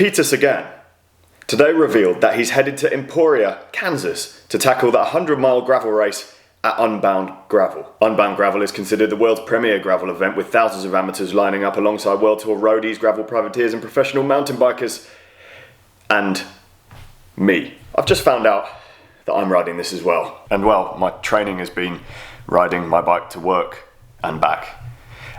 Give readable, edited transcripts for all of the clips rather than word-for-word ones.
Peter Sagan today revealed that he's headed to Emporia, Kansas to tackle the 100-mile gravel race at Unbound Gravel. Unbound Gravel is considered the world's premier gravel event, with thousands of amateurs lining up alongside World Tour roadies, gravel privateers and professional mountain bikers. And me. I've just found out that I'm riding this as well. And well, my training has been riding my bike to work and back.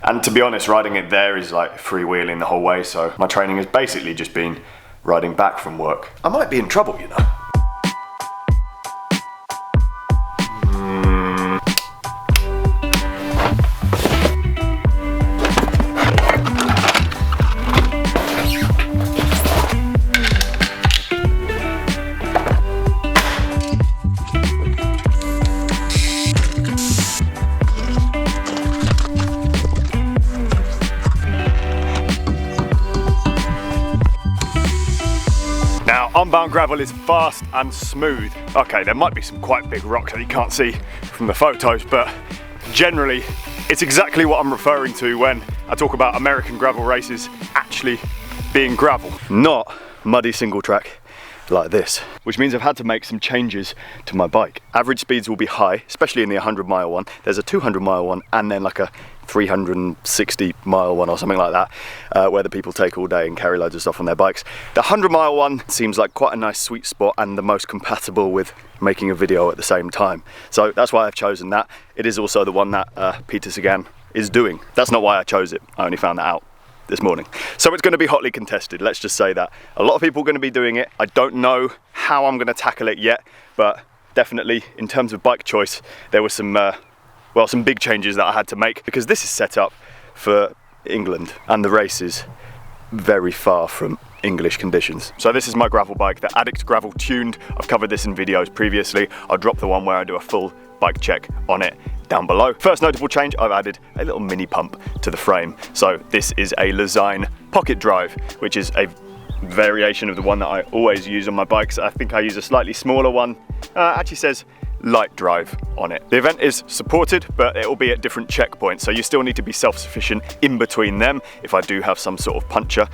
And to be honest, riding it there is like freewheeling the whole way, so my training has basically just been riding back from work. I might be in trouble, you know. Unbound gravel is fast and smooth. Okay, there might be some quite big rocks that you can't see from the photos, but generally it's exactly what I'm referring to when I talk about American gravel races actually being gravel, not muddy single track like this, which means I've had to make some changes to my bike. Average speeds will be high, especially in the 100-mile one. There's a 200-mile one and then like a 360-mile one or something like that, where the people take all day and carry loads of stuff on their bikes. The 100-mile one seems like quite a nice sweet spot and the most compatible with making a video at the same time. So that's why I've chosen that. It is also the one that Peter Sagan is doing. That's not why I chose it. I only found that out this morning. So it's going to be hotly contested, let's just say that. A lot of people are going to be doing it. I don't know how I'm going to tackle it yet, but definitely in terms of bike choice, there were some well, some big changes that I had to make, because this is set up for England and the race is very far from English conditions. So this is my gravel bike, the Addict Gravel Tuned. I've covered this in videos previously. I'll drop the one where I do a full bike check on it down below. First notable change, I've added a little mini pump to the frame. So this is a Lezyne Pocket Drive, which is a variation of the one that I always use on my bikes. I think I use a slightly smaller one. Actually says light drive on it. The event is supported, but it will be at different checkpoints, so you still need to be self-sufficient in between them. If I do have some sort of puncture,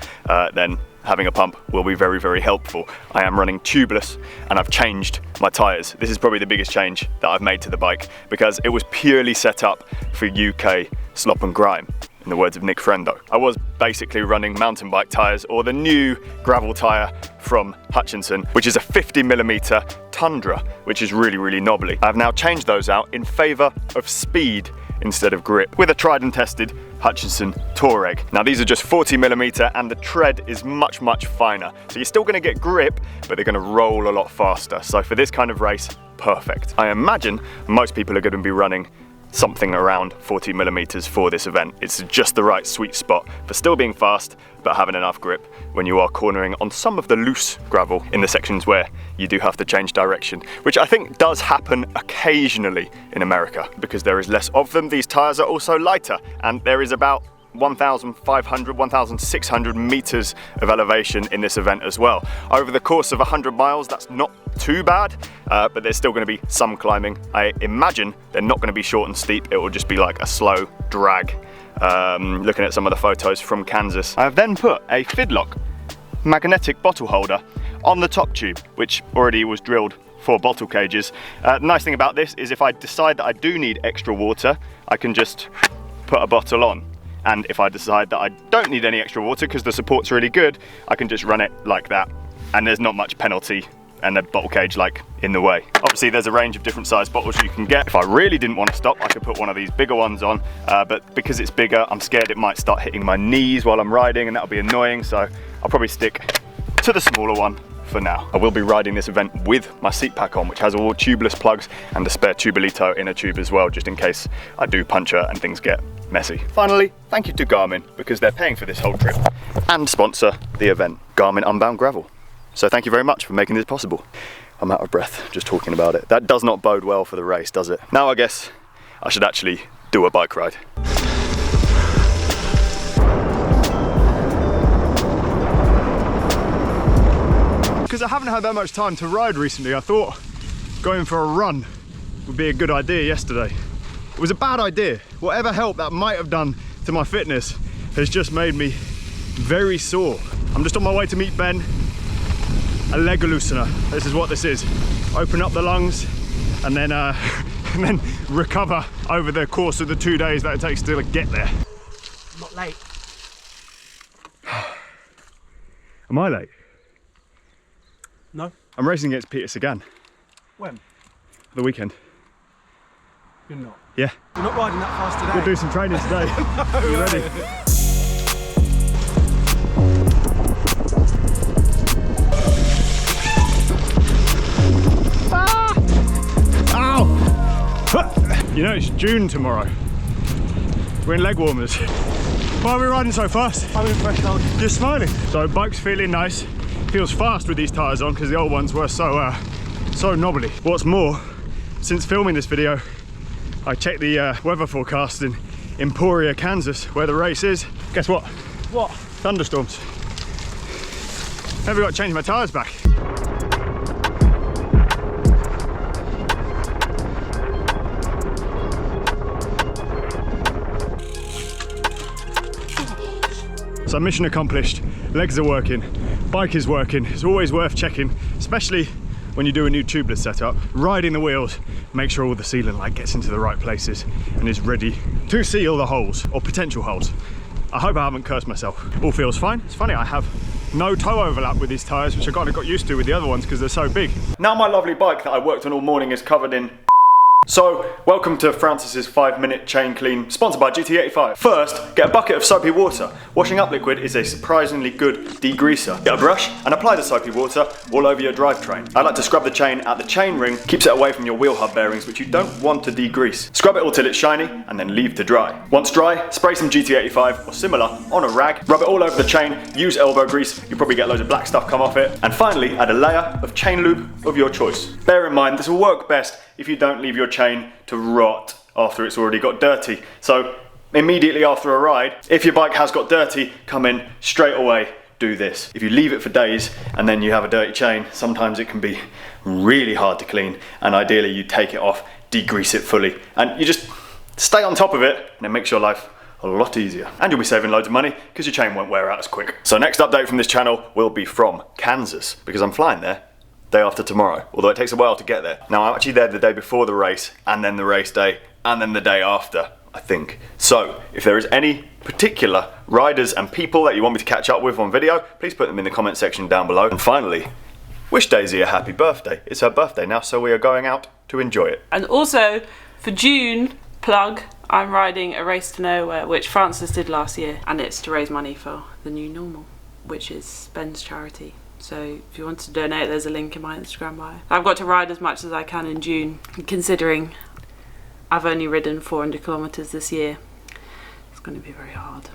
then having a pump will be very, very helpful. I am running tubeless and I've changed my tyres. This is probably the biggest change that I've made to the bike, because it was purely set up for UK slop and grime, in the words of Nick Frendo. I was basically running mountain bike tyres, or the new gravel tyre from Hutchinson, which is a 50mm Tundra, which is really, really knobbly. I've now changed those out in favour of speed instead of grip, with a tried and tested Hutchinson Touareg. Now these are just 40mm and the tread is much, much finer. So you're still going to get grip, but they're going to roll a lot faster. So for this kind of race, perfect. I imagine most people are going to be running something around 40mm for this event. It's just the right sweet spot for still being fast, but having enough grip when you are cornering on some of the loose gravel in the sections where you do have to change direction, which I think does happen occasionally in America. Because there is less of them, these tyres are also lighter, and there is about 1,500, 1,600 meters of elevation in this event as well. Over the course of 100 miles, that's not too bad, but there's still going to be some climbing. I imagine they're not going to be short and steep. It will just be like a slow drag. Looking at some of the photos from Kansas. I have then put a fidlock magnetic bottle holder on the top tube, which already was drilled for bottle cages. The nice thing about this is if I decide that I do need extra water, I can just put a bottle on. And if I decide that I don't need any extra water because the support's really good, I can just run it like that. And there's not much penalty and the bottle cage like in the way. Obviously there's a range of different size bottles you can get. If I really didn't want to stop, I could put one of these bigger ones on, but because it's bigger, I'm scared it might start hitting my knees while I'm riding and that'll be annoying, so I'll probably stick to the smaller one for now. I will be riding this event with my seat pack on, which has all tubeless plugs and a spare Tubelito inner tube as well, just in case I do puncture and things get messy. Finally, thank you to Garmin, because they're paying for this whole trip and sponsor the event, Garmin Unbound Gravel. So thank you very much for making this possible. I'm out of breath just talking about it. That does not bode well for the race, does it? Now I guess I should actually do a bike ride. Because I haven't had that much time to ride recently, I thought going for a run would be a good idea yesterday. It was a bad idea. Whatever help that might have done to my fitness has just made me very sore. I'm just on my way to meet Ben. A leg loosener. This is what this is. Open up the lungs and then and then recover over the course of the 2 days that it takes to get there. I'm not late. Am I late? No. I'm racing against Peter Sagan. When? The weekend. You're not. Yeah. You're not riding that fast today. We'll do some training today. No, you ready? You know it's June tomorrow. We're in leg warmers. Why are we riding so fast? I'm impressed, Doug. You're smiling. So bike's feeling nice. Feels fast with these tyres on because the old ones were so knobbly. What's more, since filming this video, I checked the weather forecast in Emporia, Kansas, where the race is. Guess what? What? Thunderstorms. Never got to change my tyres back. So mission accomplished, legs are working, bike is working. It's always worth checking, especially when you do a new tubeless setup. Riding the wheels, make sure all the sealant light gets into the right places and is ready to seal the holes, or potential holes. I hope I haven't cursed myself. All feels fine. It's funny, I have no toe overlap with these tyres, which I kind of got used to with the other ones because they're so big. Now my lovely bike that I worked on all morning is covered in. So, welcome to Francis's 5-minute chain clean, sponsored by GT85. First, get a bucket of soapy water. Washing up liquid is a surprisingly good degreaser. Get a brush and apply the soapy water all over your drivetrain. I like to scrub the chain at the chain ring, keeps it away from your wheel hub bearings, which you don't want to degrease. Scrub it all till it's shiny, and then leave to dry. Once dry, spray some GT85 or similar on a rag, rub it all over the chain, use elbow grease, you'll probably get loads of black stuff come off it, and finally add a layer of chain lube of your choice. Bear in mind, this will work best if you don't leave your chain to rot after it's already got dirty. So immediately after a ride, if your bike has got dirty, come in straight away, do this. If you leave it for days and then you have a dirty chain, sometimes it can be really hard to clean, and ideally you take it off, degrease it fully, and you just stay on top of it, and it makes your life a lot easier. And you'll be saving loads of money because your chain won't wear out as quick. So next update from this channel will be from Kansas, because I'm flying there day after tomorrow, although it takes a while to get there. Now I'm actually there the day before the race, and then the race day, and then the day after, I think. So if there is any particular riders and people that you want me to catch up with on video, please put them in the comment section down below. And finally, wish Daisy a happy birthday. It's her birthday now, so we are going out to enjoy it. And also for June, plug, I'm riding a Race to Nowhere, which Francis did last year, and it's to raise money for the new normal, which is Ben's charity. So if you want to donate, there's a link in my Instagram bio. I've got to ride as much as I can in June, considering I've only ridden 400 kilometers this year. It's going to be very hard.